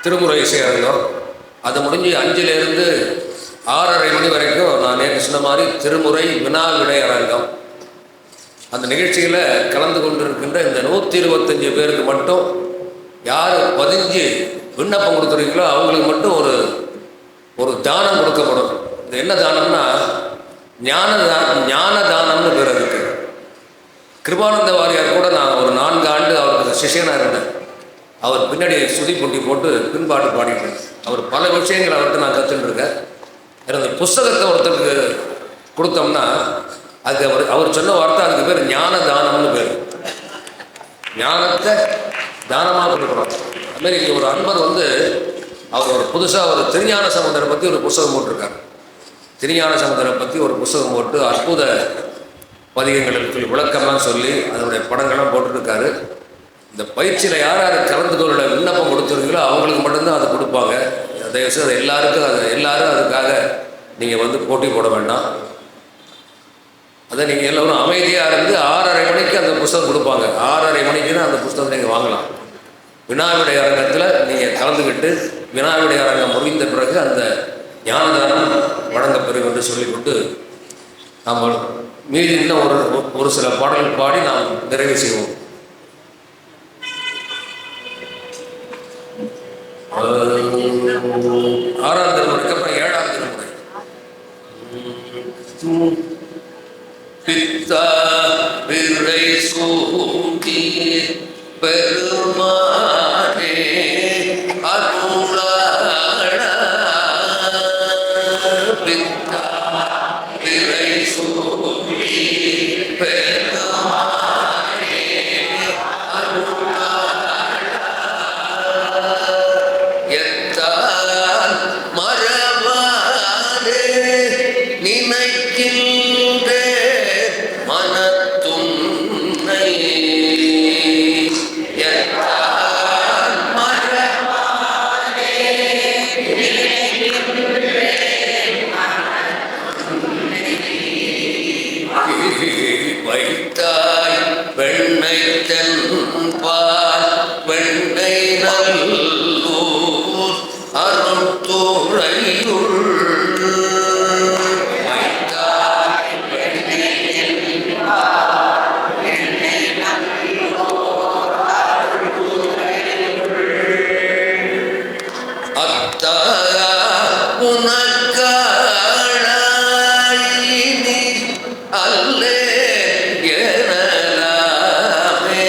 A: திருமுறை இசையரங்கம். அது முடிஞ்சு 5லேருந்து 6:30 மணி வரைக்கும் நான் நேற்று சொன்ன மாதிரி திருமுறை வினா விடை அரங்கம். அந்த நிகழ்ச்சியில் கலந்து கொண்டிருக்கின்ற இந்த 125 பேருக்கு மட்டும் யார் 15 விண்ணப்பம் கொடுத்துருக்கீங்களோ அவங்களுக்கு மட்டும் ஒரு தானம் கொடுக்கப்படும். இது என்ன தானம்னா ஞான தானம்னு பேர் இருக்கு. கிருபானந்த வாரியார் கூட நான் ஒரு 4 ஆண்டு அவருக்கு சிஷியனாக இருந்தேன். அவர் பின்னாடி சுதி போட்டி போட்டு பின்பாட்டு பாடிட்டு அவர் பல விஷயங்கள் அவர்கிட்ட நான் கற்றுட்டு இருக்கேன். அந்த புஸ்தகத்தை ஒருத்தருக்கு கொடுத்தோம்னா அது அவர் சொன்ன வார்த்தை அதுக்கு பேர் ஞான தானம்னு பேர். ஞானத்தை தானமாக கொடுக்குறோம். அதுமாரி இங்கே ஒரு அன்பர் வந்து அவர் ஒரு புதுசாக ஒரு திருஞான சமுதரை பற்றி ஒரு புஸ்தகம் போட்டிருக்கார். திருஞான சமுதரை பற்றி ஒரு புஸ்தகம் போட்டு அற்புத பதிகங்களுக்கு விளக்கம்லாம் சொல்லி அதனுடைய படங்கள்லாம் போட்டுருக்காரு. இந்த பயிற்சியில் யார் யார் கலந்து கொள்ள விண்ணப்பம் கொடுத்துருக்கீங்களோ அவங்களுக்கு மட்டும்தான் அதை கொடுப்பாங்க. தயவுசெய்து அது எல்லாரும் அதுக்காக நீங்கள் வந்து போட்டி போட வேண்டாம். அதை நீங்கள் எல்லோரும் அமைதியாக இருந்து 6:30 மணிக்கு அந்த புஸ்தகம் கொடுப்பாங்க. 6:30 மணிக்குன்னு அந்த புஸ்தகத்தை நீங்கள் வாங்கலாம். வினாவிடை அரங்கத்தில் நீங்கள் கலந்துக்கிட்டு வினாவிடை அரங்கம் முடிந்த பிறகு அந்த ஞானதானம் வழங்கப்பெறும் என்று சொல்லிக்கொண்டு நாம் மீதி இன்னும் ஒரு சில பாடல்கள் பாடி நாம் நிறைவு செய்வோம். ஆறாம் திருமுறைக்கு அப்புறம் ஏழாம் திருமுறை. பித்தா பிறை சூடி பெருமானே அருளாள பித்தா பிறை சூடி பெருமானே அருளாள எத்தால் மரபானே நினைக்கின்ற மனத்துன்னை எத்தால் மரபானே வைத்தாய் வெண்ணை தென்பால் வெண்ணை நல்லூர் அருந்துறையுள் வைத்தாய் வெண்ணை தென்பால் வெண்ணை நல்லூர் அருந்துறையுள் அத்தா உனக்காளாயினி அல்லே எனலாமே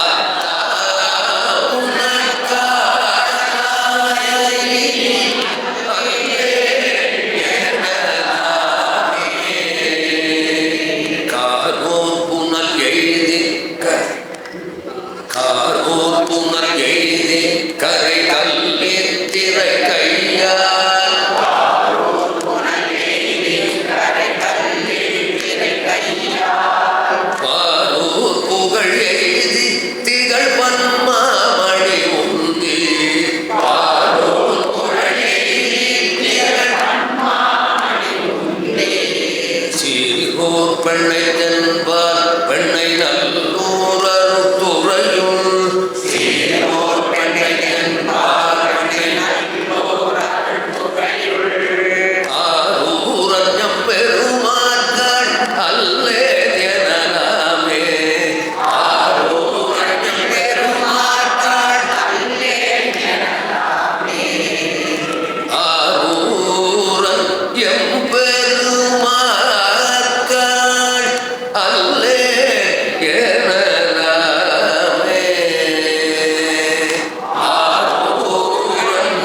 A: அத்தா உனக்காளாயினி அல்லே எனலாமே காரோர் புனல் எய்தி காரோர் புனல் எய்தி கரை கல்வி திரை கையால் பாரூர் புகழ் எய்தி திகழ் பன்மாமணி உந்தி பாரூர் புகழ் எய்தி திகழ் சீர்கோர் பெண்ணை தென்பால் பெண்ணை நல்லூர் அருந்துறையுள் சீர்கோர் பெண்ணை தென்பால் பெண்ணை நல்லூர் அருந்துறையுள் ஆரூரஞம் பெருமார்கள் அல்லே எனலாமே ஆரூரஞம் பெருமார்கள் அல்லே எனலாமே ஆரூரன் எம்பெருமார்கள் அல்லே எனலாமே ஆரூரன்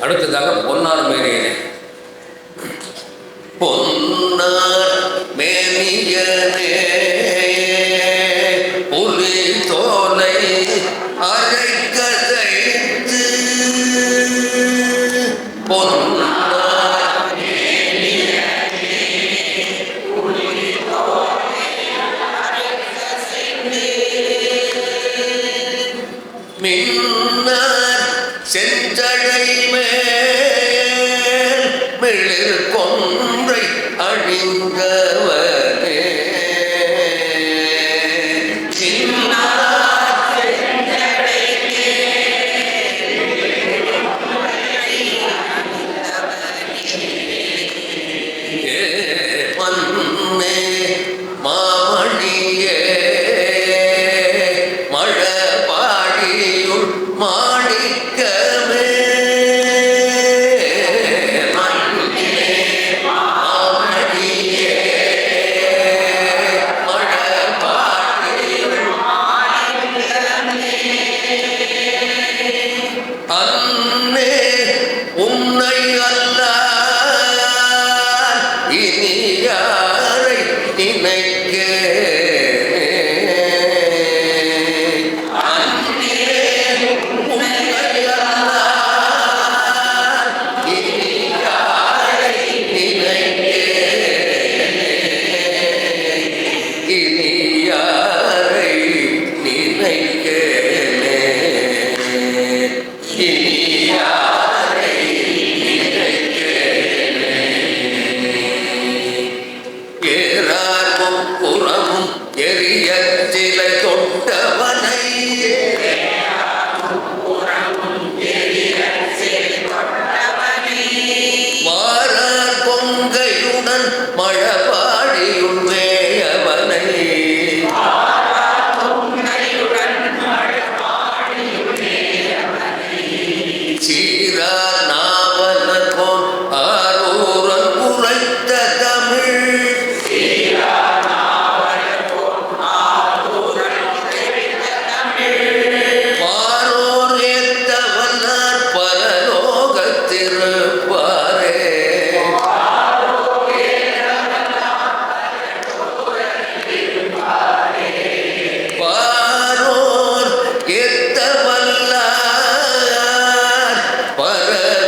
A: அடுத்ததாக பொன்னார் மேனியனே. பொன்னார் மேனியனே புலி தோலை அரைக்கதைத்து பொன்னார் மின்னார் செஞ்சடை மேல் மிளிர் கொன்றை அணிந்தவனே மின்னார் செஞ்சடை மேல் மன்னே மாமணியே மழபாடியுள் மாணிக்கமே மன்னே மாமணியே மழபாடியுள் அன்னே உன்னை அல்லால் இனி யாரை நினைக்கிறேன் அன்னே உன்னை அல்லால் இனி யாரை நினைக்கிறேன் இனி யாரை நினைக்கிறேன் இனி யாரை நினைக்கிறேன் புறமும் எரிய சிலை தொட்டவனை மாறார் பொங்கையுடன் மழபாடியுள் மேயவனை சீரார் நாவலர் போல் ஆரூரன் உரைத்த தமிழ் பாரோர் ஏத்த வல்லார் பரலோகத்திருப்பாரே பாரோர் ஏத்த வல்லார் பரலோகத்திருப்பாரே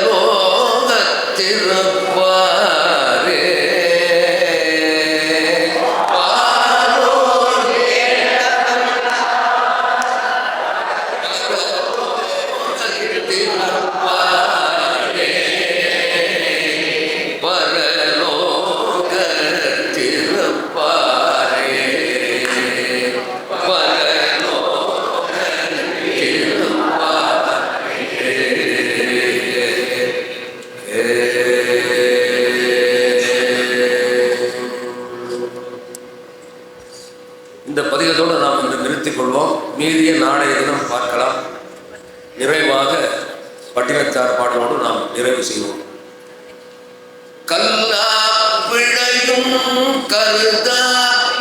A: பாரோர் திருப்பாரே பரலோகத்திருப்பாரே இந்த பதிகத்தோடு நாம் இன்று நிறுத்திக் கொள்வோம். மீதிய நாளைய தினம் பார்க்கலாம். நிறைவாக பட்டினத்தார் பாடலோடு நாம் நிறைவு செய்வோம். கல்லா பிழையும் கருதா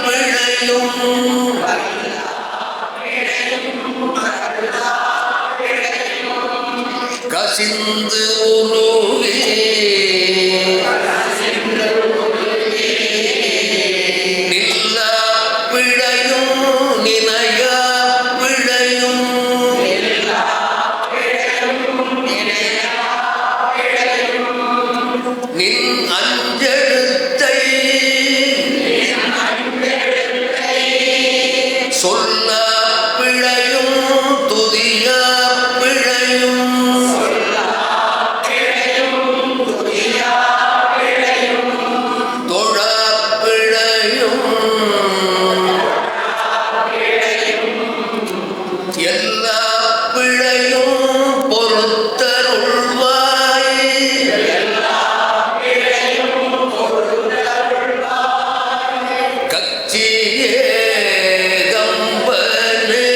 A: பிழையும் கசிந்து உருவே நில்லா பிழையும் நினையா பிழையும் நின் அஞ்செழுத்தை சொல்ல பிழையும் துதியா பிழையும் தொழா பிழையும் எல்லா பிழையும் பொறுத்தருள்வாய் கச்சியே கம்பனே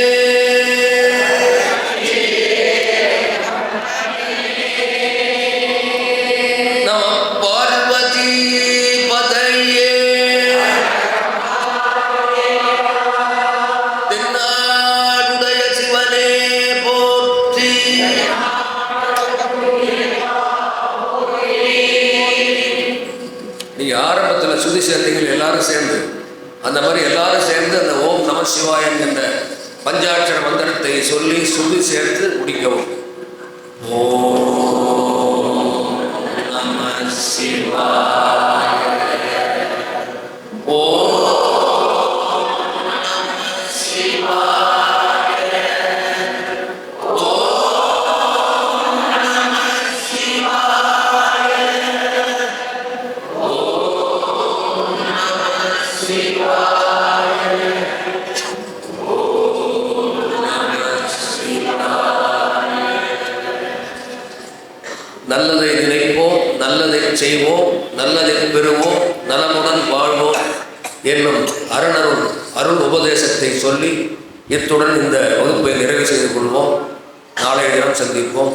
A: நம பார்வதி பதையே தென்னாடுடைய சிவனே போற்றி. நீங்க ஆரம்பத்துல சுதி சேர்த்தீங்க எல்லாரும் சேர்ந்து, அந்த மாதிரி எல்லாரும் சேர்ந்து அந்த ஓம் நம சிவாய என்ற பஞ்சாட்சர மந்திரத்தை சொல்லி சுதி சேர்த்து முடிக்கவும். ஓம் நம சிவாய ஓம் நம சிவாய ஓம் நம சிவாய ஓம் நம சிவாய ஓம் நம சிவாய. நல்லதை நினைப்போம், நல்லதை செய்வோம், நல்லதை பெறுவோம், நலமுடன் வாழ்வோம் என்னும் அருள் உபதேசத்தை சொல்லி இத்துடன் இந்த வகுப்பை நிறைவு செய்து கொள்வோம். நாளைய தினம் சந்திப்போம்.